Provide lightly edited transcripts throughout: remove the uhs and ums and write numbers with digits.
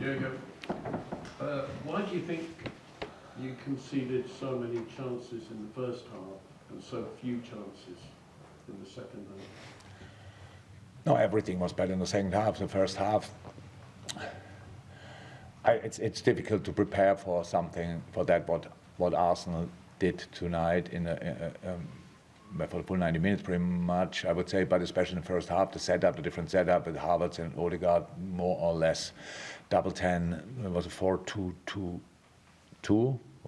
Jürgen, why do you think you conceded so many chances in the first half and so few chances in the second half? No, everything was better in the second half. The first half, it's difficult to prepare for something for that. What Arsenal did tonight for the full 90 minutes, pretty much, I would say, but especially in the first half, the different setup with Havertz and Odegaard, more or less double 10. It was a 4-2-2-2,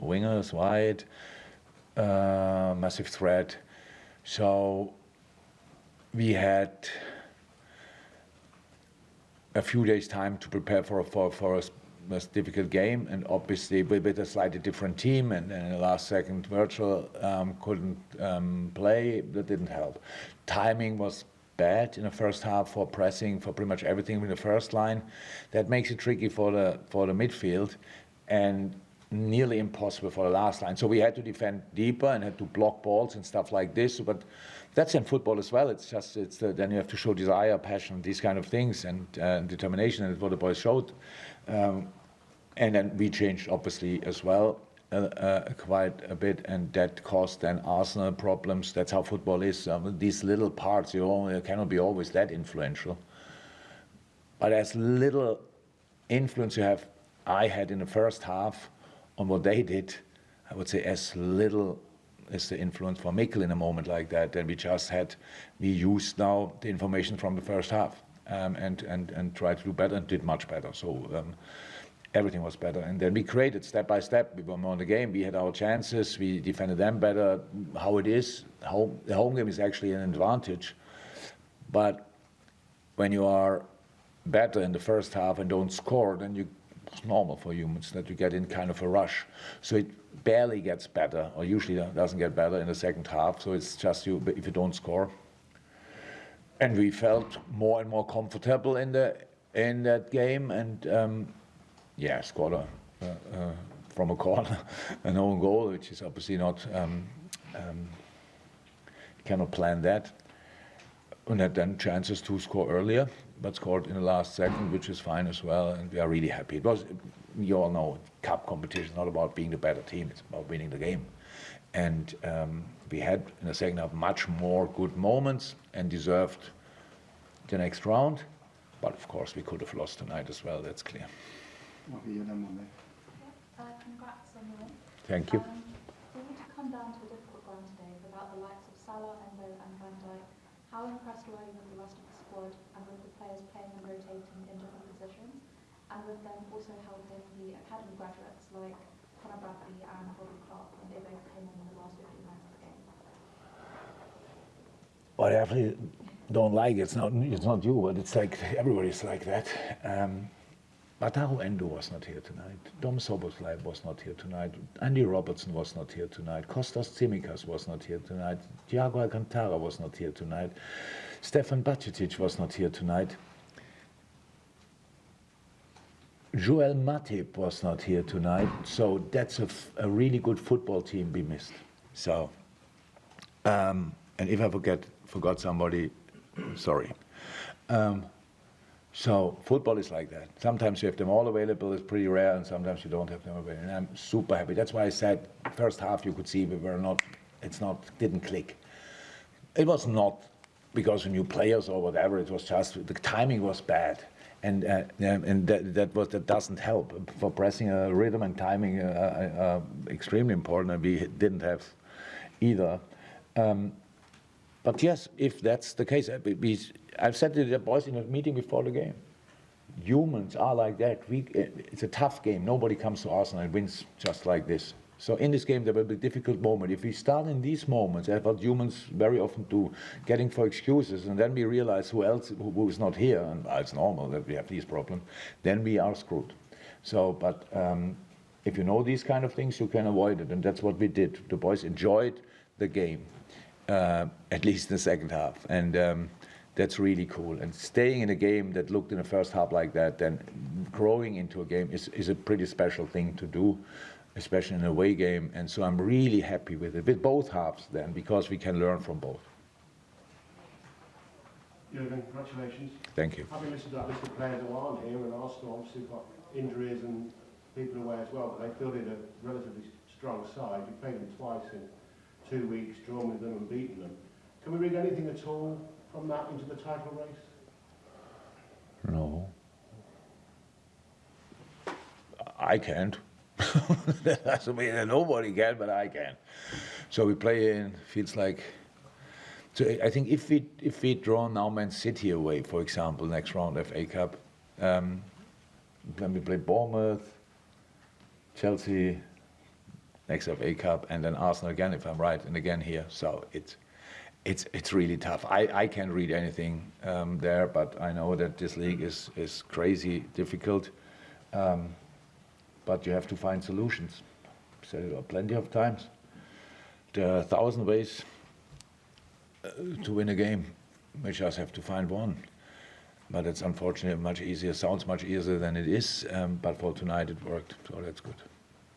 wingers wide, massive threat. So we had a few days' time to prepare for a difficult game, and obviously with a slightly different team, and in the last second Virgil couldn't play. That didn't help. Timing was bad in the first half for pressing for pretty much everything in the first line. That makes it tricky for the midfield, and nearly impossible for the last line. So we had to defend deeper and had to block balls and stuff like this. But that's in football as well. Then you have to show desire, passion, these kind of things, and determination. And it's what the boys showed. And then we changed obviously as well quite a bit, and that caused then Arsenal problems. That's how football is. These little parts, you cannot be always that influential. But as little influence I had in the first half on what they did, I would say as little as the influence for Mikel in a moment like that. And we used now the information from the first half and tried to do better and did much better. So everything was better. And then we created step by step. We were more in the game. We had our chances. We defended them better. How it is, the home game is actually an advantage. But when you are better in the first half and don't score, then it's normal for humans that you get in kind of a rush. So it barely gets better, or usually doesn't get better in the second half. So it's just if you don't score. And we felt more and more comfortable in that game, and scored from a corner an own goal, which is obviously not cannot plan that. And had then chances to score earlier, but scored in the last second, which is fine as well, and we are really happy. You all know, cup competition is not about being the better team, it's about winning the game. And we had in the second half much more good moments and deserved the next round, but of course we could have lost tonight as well, that's clear. Congrats on the win. Thank you. For you to come down to a difficult ground today without the likes of Salah, Endo and Van Dijk, how impressed were you with the rest of the squad and with the players playing and rotating in different positions, and with them also helping the academy graduates like Conor Bradley and Bobby Clark when they both came in the last 15 minutes of the game? Well, I definitely don't like it. It's not you, but it's like everybody's like that. Wataru Endo was not here tonight. Dom Szoboszlai was not here tonight. Andy Robertson was not here tonight. Kostas Tsimikas was not here tonight. Thiago Alcantara was not here tonight. Stefan Bajcetic was not here tonight. Joel Matip was not here tonight. So that's a really good football team we missed. So, and if I forgot somebody, sorry. So football is like that. Sometimes you have them all available, it's pretty rare, and sometimes you don't have them available. And I'm super happy. That's why I said first half you could see didn't click. It was not because of new players or whatever, it was just the timing was bad. And that doesn't help. For pressing a rhythm and timing extremely important, and we didn't have either. But yes, if that's the case, I've said to the boys in a meeting before the game, humans are like that. It's a tough game. Nobody comes to Arsenal and wins just like this. So in this game, there will be a difficult moment. If we start in these moments, that's what humans very often do, getting for excuses, and then we realize who is not here, and it's normal that we have these problems, then we are screwed. So, but if you know these kind of things, you can avoid it, and that's what we did. The boys enjoyed the game. At least in the second half, and that's really cool. And staying in a game that looked in the first half like that, then growing into a game is a pretty special thing to do, especially in an away game. And so I'm really happy with it, with both halves then, because we can learn from both. Jurgen, congratulations. Thank you. Having listened to that list of players who aren't here, and Arsenal obviously got injuries and people away as well, but they fielded a relatively strong side. You played them twice in 2 weeks, drawn with them and beaten them. Can we read anything at all from that into the title race? No. I can't. That doesn't mean that nobody can, but I can. So we play in, feels like, so I think if we draw now Man City away, for example, next round FA Cup, then we play Bournemouth, Chelsea, next FA Cup, and then Arsenal again, if I'm right, and again here. So it's really tough. I can't read anything there, but I know that this league is crazy difficult. But you have to find solutions. Said it plenty of times. There are 1,000 ways to win a game. We just have to find one. But it's unfortunately much easier. Sounds much easier than it is. But for tonight it worked, so that's good.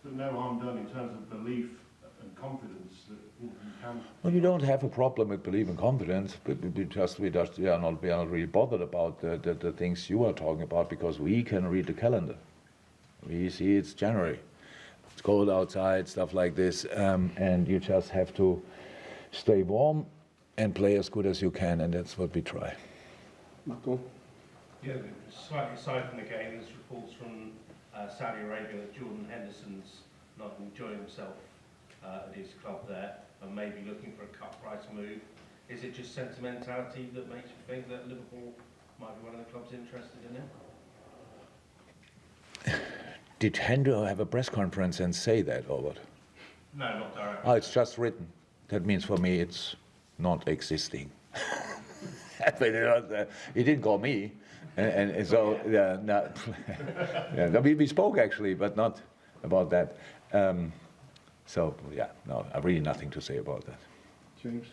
But no harm done in terms of belief and confidence that you can. Well, we don't have a problem with belief and confidence, but we are not really bothered about the things you are talking about, because we can read the calendar. We see it's January. It's cold outside, stuff like this, and you just have to stay warm and play as good as you can, and that's what we try. Marco? Yeah, slightly aside from the game, there's reports from Saudi Arabia that Jordan Henderson's not enjoying himself at his club there and maybe looking for a cut price move. Is it just sentimentality that makes you think that Liverpool might be one of the clubs interested in him? Did Hendo have a press conference and say that, or what? No, not directly. Oh, it's just written. That means for me it's not existing. But he didn't call me, and so yeah, no, yeah, no, we spoke actually, but not about that. So yeah, no, I've really nothing to say about that. James?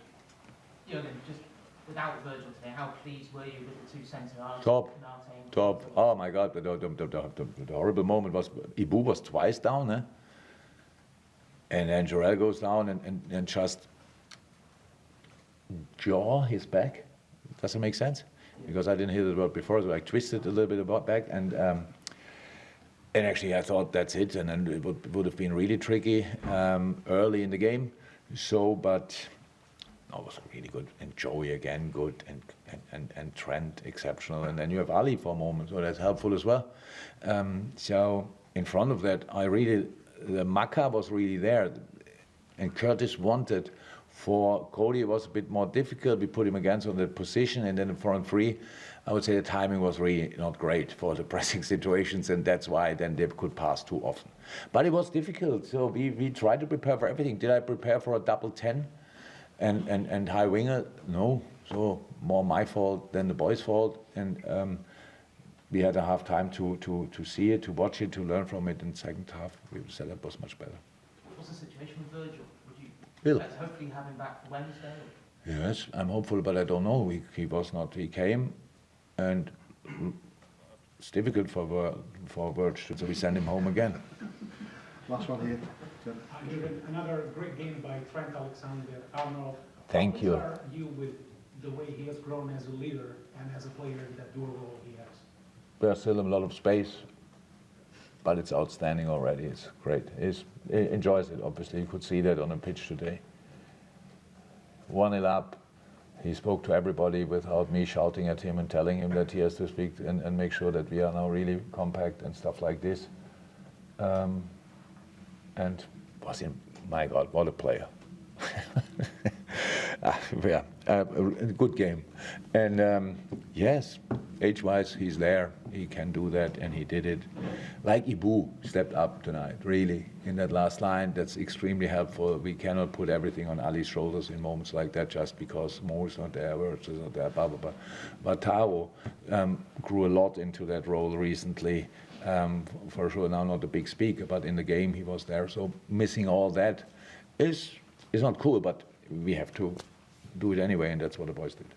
Jurgen, just without Virgil today, how pleased were you with the two centre-halves? Top. Konate and Top. Virgil? Oh my God, the horrible moment was Ibu was twice down, eh? And then Jorel goes down and just jaw his back. Does it make sense? Because I didn't hear the word before, so I twisted a little bit about back, and actually I thought that's it, and then it would have been really tricky early in the game. So, but no, it was really good, and Joey again good, and Trent exceptional, and then you have Ali for a moment, so that's helpful as well. So in front of that, the Maka was really there, and Curtis wanted. For Cody, it was a bit more difficult. We put him against on the position, and then in front three, I would say the timing was really not great for the pressing situations, and that's why then they could pass too often. But it was difficult, so we tried to prepare for everything. Did I prepare for a double 10 and high winger? No, so more my fault than the boys' fault, and we had a half time to see it, to watch it, to learn from it. In the second half, the setup was much better. What's the situation with Virgil? Would you Bill. let's hopefully have him back for Wednesday? Or? Yes, I'm hopeful, but I don't know. He was not. He came, and it's difficult for Virgil, so we send him home again. Last one here. Another great game by Trent Alexander-Arnold. Thank you. How are you with the way he has grown as a leader and as a player in that dual role he has? There's still a lot of space, but it's outstanding already. It's great. He enjoys it, obviously. You could see that on the pitch today. 1-0 up. He spoke to everybody without me shouting at him and telling him that he has to speak and make sure that we are now really compact and stuff like this. And was in, my God, what a player. Yeah, a good game. And yes, age-wise, he's there. He can do that, and he did it. Like Ibu stepped up tonight, really, in that last line. That's extremely helpful. We cannot put everything on Ali's shoulders in moments like that just because Mo is not there, Wirtz is not there, blah, blah, blah. But Tao grew a lot into that role recently. For sure, now not a big speaker, but in the game he was there. So missing all that is not cool, but we have to do it anyway, and that's what the boys did.